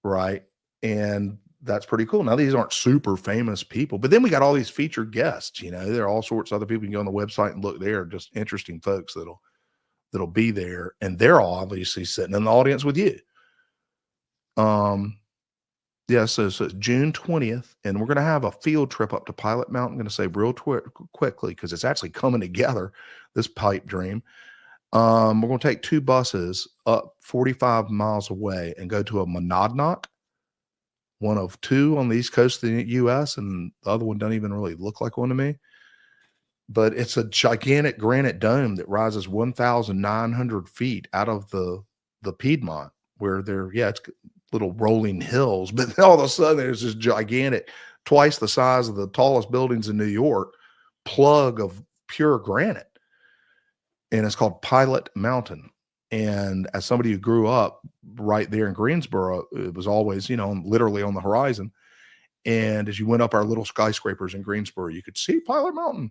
right? And that's pretty cool. Now, these aren't super famous people, but then we got all these featured guests. There are all sorts of other people. You can go on the website and look there, just interesting folks that'll be there, and they're all obviously sitting in the audience with you. Yeah, so June 20th, and we're going to have a field trip up to Pilot Mountain. I'm going to say real quickly because it's actually coming together, this pipe dream. We're going to take 2 buses up 45 miles away and go to a monadnock, one of 2 on the east coast of the U.S., and the other one doesn't even really look like one to me. But it's a gigantic granite dome that rises 1,900 feet out of the Piedmont, where it's little rolling hills, but all of a sudden there's this gigantic, twice the size of the tallest buildings in New York, plug of pure granite. And it's called Pilot Mountain. And as somebody who grew up right there in Greensboro, it was always, literally on the horizon. And as you went up our little skyscrapers in Greensboro, you could see Pilot Mountain.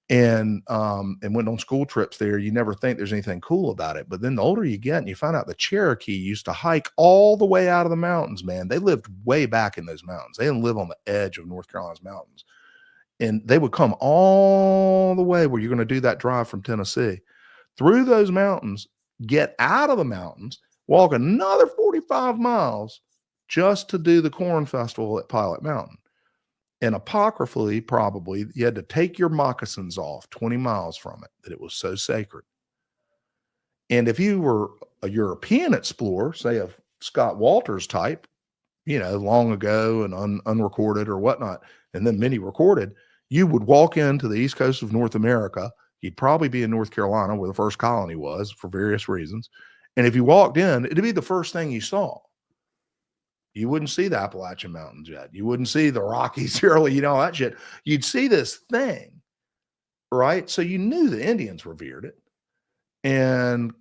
And went on school trips there. You never think there's anything cool about it. But then the older you get and you find out the Cherokee used to hike all the way out of the mountains, man. They lived way back in those mountains. They didn't live on the edge of North Carolina's mountains. And they would come all the way where you're going to do that drive from Tennessee through those mountains, get out of the mountains, walk another 45 miles just to do the corn festival at Pilot Mountain. And apocryphally, probably, you had to take your moccasins off 20 miles from it, that it was so sacred. And if you were a European explorer, say a Scott Walters type, long ago and unrecorded or whatnot, and then many recorded, you would walk into the east coast of North America. You'd probably be in North Carolina, where the first colony was for various reasons. And if you walked in, it'd be the first thing you saw. You wouldn't see the Appalachian Mountains yet. You wouldn't see the Rockies early, that shit. You'd see this thing, right? So you knew the Indians revered it. And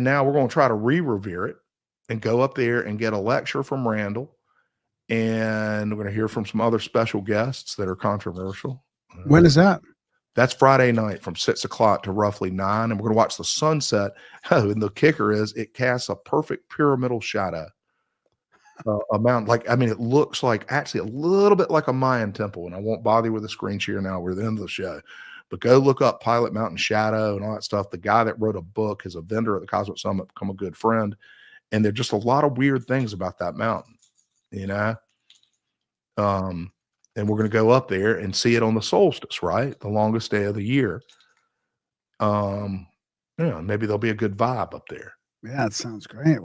now we're going to try to re-revere it and go up there and get a lecture from Randall. And we're going to hear from some other special guests that are controversial. When is that? That's Friday night from 6 o'clock to roughly 9. And we're going to watch the sunset. Oh, and the kicker is it casts a perfect pyramidal shadow. A mountain, it looks like actually a little bit like a Mayan temple, and I won't bother you with the screen share now. We're at the end of the show, but go look up Pilot Mountain Shadow and all that stuff. The guy that wrote a book is a vendor at the Cosmic Summit, become a good friend, and there's just a lot of weird things about that mountain, And we're going to go up there and see it on the solstice, right? The longest day of the year. Maybe there'll be a good vibe up there. Yeah, it sounds great.